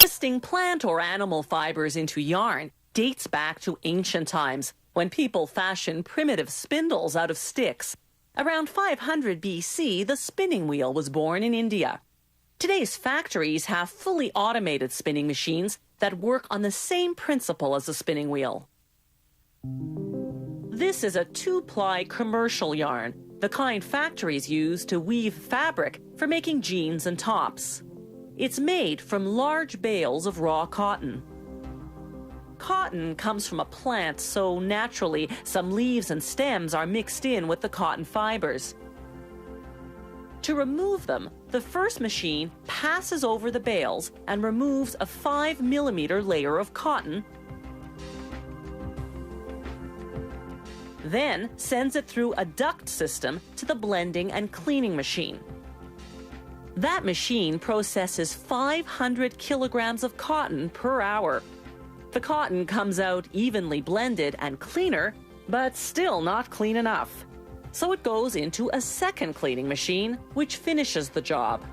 Twisting plant or animal fibers into yarn dates back to ancient times, when people fashioned primitive spindles out of sticks. Around 500 BC, the spinning wheel was born in India. Today's factories have fully automated spinning machines that work on the same principle as a spinning wheel. This is a 2-ply commercial yarn, the kind factories use to weave fabric for making jeans and tops. It's made from large bales of raw cotton. Cotton comes from a plant, so naturally some leaves and stems are mixed in with the cotton fibers. To remove them, the first machine passes over the bales and removes a 5-millimeter layer of cotton, then sends it through a duct system to the blending and cleaning machine. That machine processes 500 kilograms of cotton per hour. The cotton comes out evenly blended and cleaner, but still not clean enough. So it goes into a second cleaning machine, which finishes the job.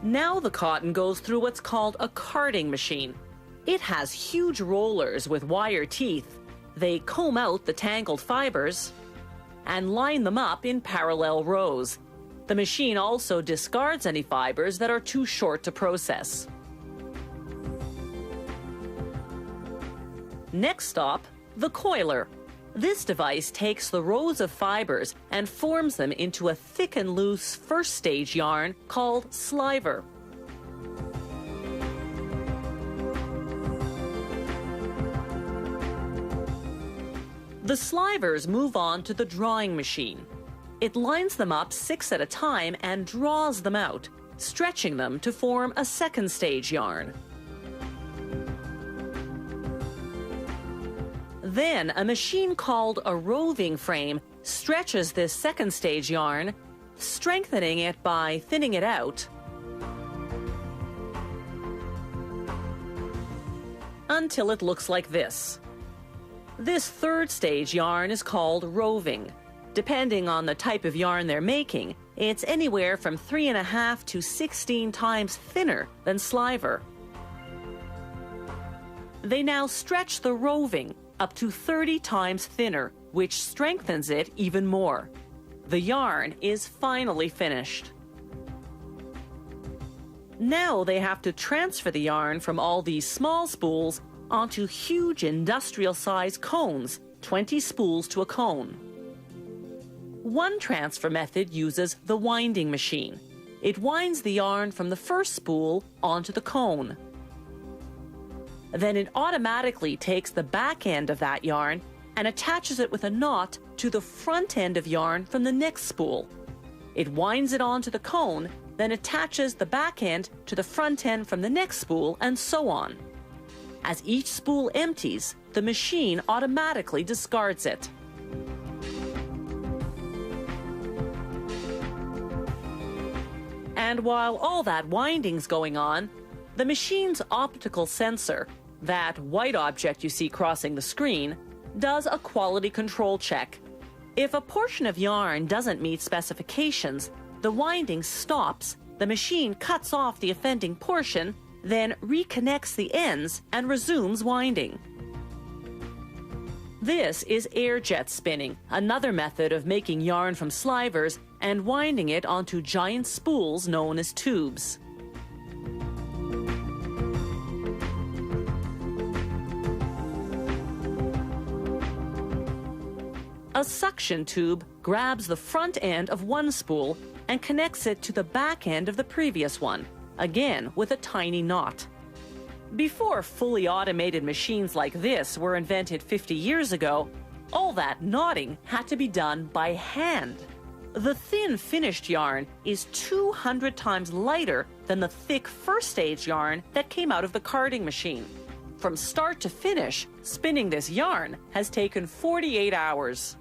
Now the cotton goes through what's called a carding machine. It has huge rollers with wire teeth. They comb out the tangled fibers and line them up in parallel rows. The machine also discards any fibers that are too short to process. Next stop, the coiler. This device takes the rows of fibers and forms them into a thick and loose first stage yarn called sliver. The slivers move on to the drawing machine. It lines them up 6 at a time and draws them out, stretching them to form a second stage yarn. Then a machine called a roving frame stretches this second stage yarn, strengthening it by thinning it out until it looks like this. This third stage yarn is called roving. Depending on the type of yarn they're making, it's anywhere from 3.5 to 16 times thinner than sliver. They now stretch the roving up to 30 times thinner, which strengthens it even more. The yarn is finally finished. Now they have to transfer the yarn from all these small spools onto huge industrial-sized cones, 20 spools to a cone. One transfer method uses the winding machine. It winds the yarn from the first spool onto the cone. Then it automatically takes the back end of that yarn and attaches it with a knot to the front end of yarn from the next spool. It winds it onto the cone, then attaches the back end to the front end from the next spool, and so on. As each spool empties, the machine automatically discards it. And while all that winding's going on, the machine's optical sensor, that white object you see crossing the screen, does a quality control check. If a portion of yarn doesn't meet specifications, the winding stops, the machine cuts off the offending portion, then reconnects the ends and resumes winding. This is air jet spinning, another method of making yarn from slivers and winding it onto giant spools known as tubes. A suction tube grabs the front end of one spool and connects it to the back end of the previous one, again with a tiny knot. Before fully automated machines like this were invented 50 years ago, all that knotting had to be done by hand. The thin finished yarn is 200 times lighter than the thick first stage yarn that came out of the carding machine. From start to finish, spinning this yarn has taken 48 hours.